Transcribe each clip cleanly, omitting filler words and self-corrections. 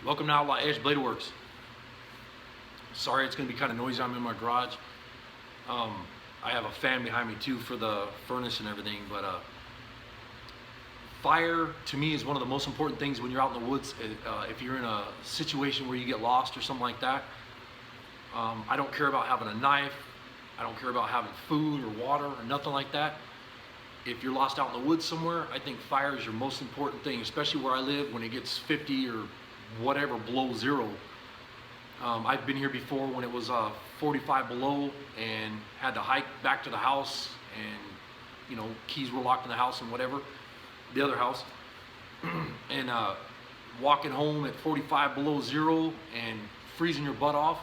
Welcome to Outlaw Edge Blade Works. Sorry, it's going to be kind of noisy. I'm in my garage. I have a fan behind me too for the furnace and everything. But fire to me is one of the most important things when you're out in the woods. If you're in a situation where you get lost or something like that, I don't care about having a knife. I don't care about having food or water or nothing like that. If you're lost out in the woods somewhere, I think fire is your most important thing, especially where I live when it gets 50 or whatever below zero. I've been here before when it was 45 below and had to hike back to the house, and keys were locked in the house and whatever, the other house, and walking home at 45 below zero and freezing your butt off.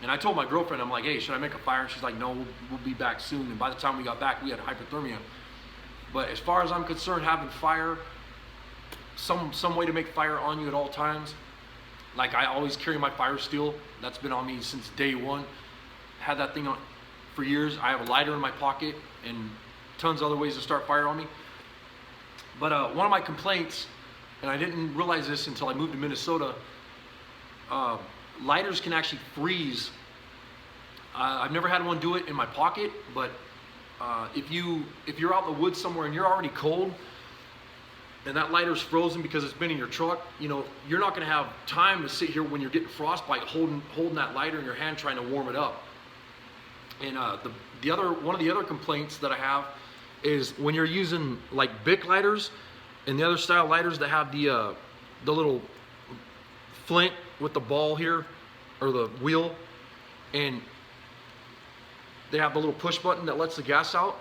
And I told my girlfriend, I'm like, hey, should I make a fire? And she's like, no, we'll be back soon. And by the time we got back, we had hypothermia. But as far as I'm concerned, having fire, some way to make fire on you at all times. Like, I always carry my fire steel. That's been on me since day one. Had that thing on for years. I have a lighter in my pocket and tons of other ways to start fire on me. But one of my complaints, and I didn't realize this until I moved to Minnesota, lighters can actually freeze. I've never had one do it in my pocket, but if you're out in the woods somewhere and you're already cold, and that lighter's frozen because it's been in your truck, you're not going to have time to sit here when you're getting frostbite holding that lighter in your hand trying to warm it up. And one of the other complaints that I have is when you're using like Bic lighters and the other style lighters that have the little flint with the ball here, or the wheel, and they have the little push button that lets the gas out.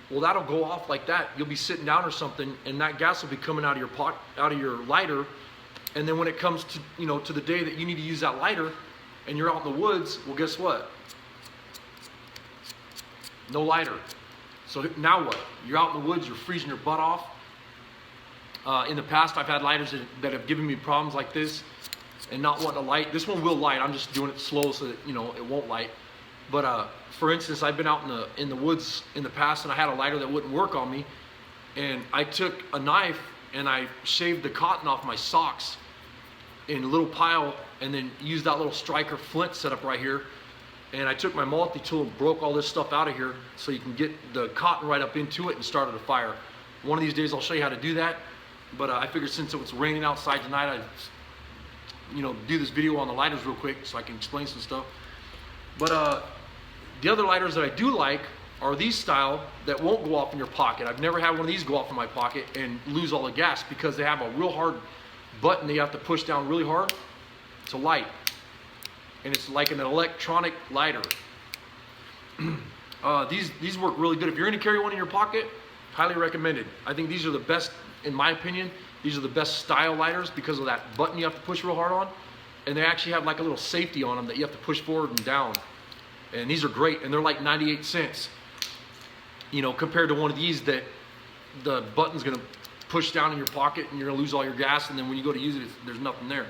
Well, that'll go off like that. You'll be sitting down or something, and that gas will be coming out of your lighter. And then when it comes to to the day that you need to use that lighter, and you're out in the woods, well, guess what? No lighter. So now what? You're out in the woods. You're freezing your butt off. In the past, I've had lighters that have given me problems like this, and not wanting to light. This one will light. I'm just doing it slow so that it won't light. But for instance, I've been out in the woods in the past, and I had a lighter that wouldn't work on me, and I took a knife and I shaved the cotton off my socks in a little pile, and then used that little striker flint set up right here, and I took my multi-tool and broke all this stuff out of here so you can get the cotton right up into it and started a fire. One of these days I'll show you how to do that, but I figured since it was raining outside tonight, I'd do this video on the lighters real quick so I can explain some stuff. But the other lighters that I do like are these style that won't go off in your pocket. I've never had one of these go off in my pocket and lose all the gas because they have a real hard button that you have to push down really hard to light. And it's like an electronic lighter. These work really good. If you're going to carry one in your pocket, highly recommended. I think these are the best, in my opinion. These are the best style lighters because of that button you have to push real hard on. And they actually have like a little safety on them that you have to push forward and down. And these are great, and they're like 98 cents. Compared to one of these that the button's gonna push down in your pocket and you're gonna lose all your gas, and then when you go to use it, there's nothing there.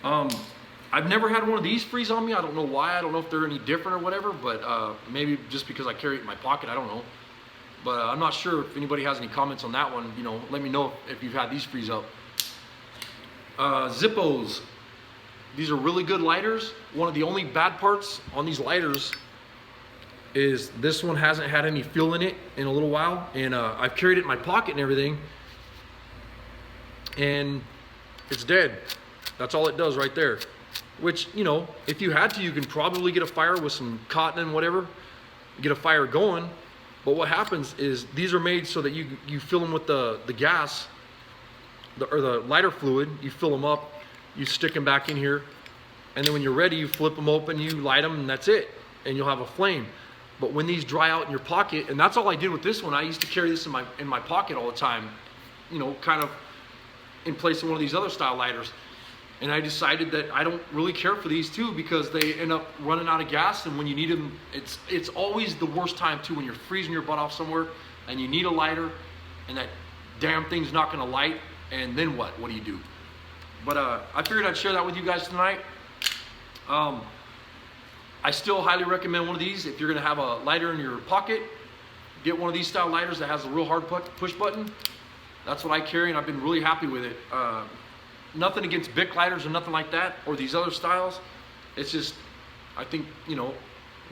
I've never had one of these freeze on me. I don't know why. I don't know if they're any different or whatever, but maybe just because I carry it in my pocket, I don't know. But I'm not sure if anybody has any comments on that one. Let me know if you've had these freeze up. Zippos. These are really good lighters. One of the only bad parts on these lighters is this one hasn't had any fuel in it in a little while, and I've carried it in my pocket and everything, and it's dead. That's all it does right there. Which, if you had to, you can probably get a fire with some cotton and whatever, get a fire going. But what happens is these are made so that you fill them with the gas, or the lighter fluid. You fill them up, you stick them back in here, and then when you're ready, you flip them open, you light them, and that's it, and you'll have a flame. But when these dry out in your pocket, and that's all I did with this one. I used to carry this in my pocket all the time, kind of in place of one of these other style lighters. And I decided that I don't really care for these too, because they end up running out of gas, and when you need them, it's always the worst time too, when you're freezing your butt off somewhere and you need a lighter and that damn thing's not gonna light, and then what do you do? But I figured I'd share that with you guys tonight. I still highly recommend one of these. If you're gonna have a lighter in your pocket, get one of these style lighters that has a real hard push button. That's what I carry, and I've been really happy with it. nothing against Bic lighters or nothing like that, or these other styles. It's just, I think, you know,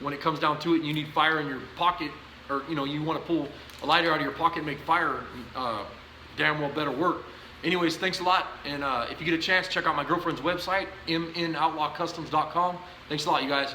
when it comes down to it, you need fire in your pocket, or, you know, you want to pull a lighter out of your pocket and make fire, damn well better work. Anyways, thanks a lot. And if you get a chance, check out my girlfriend's website, mnoutlaw.customs.com. Thanks a lot, you guys.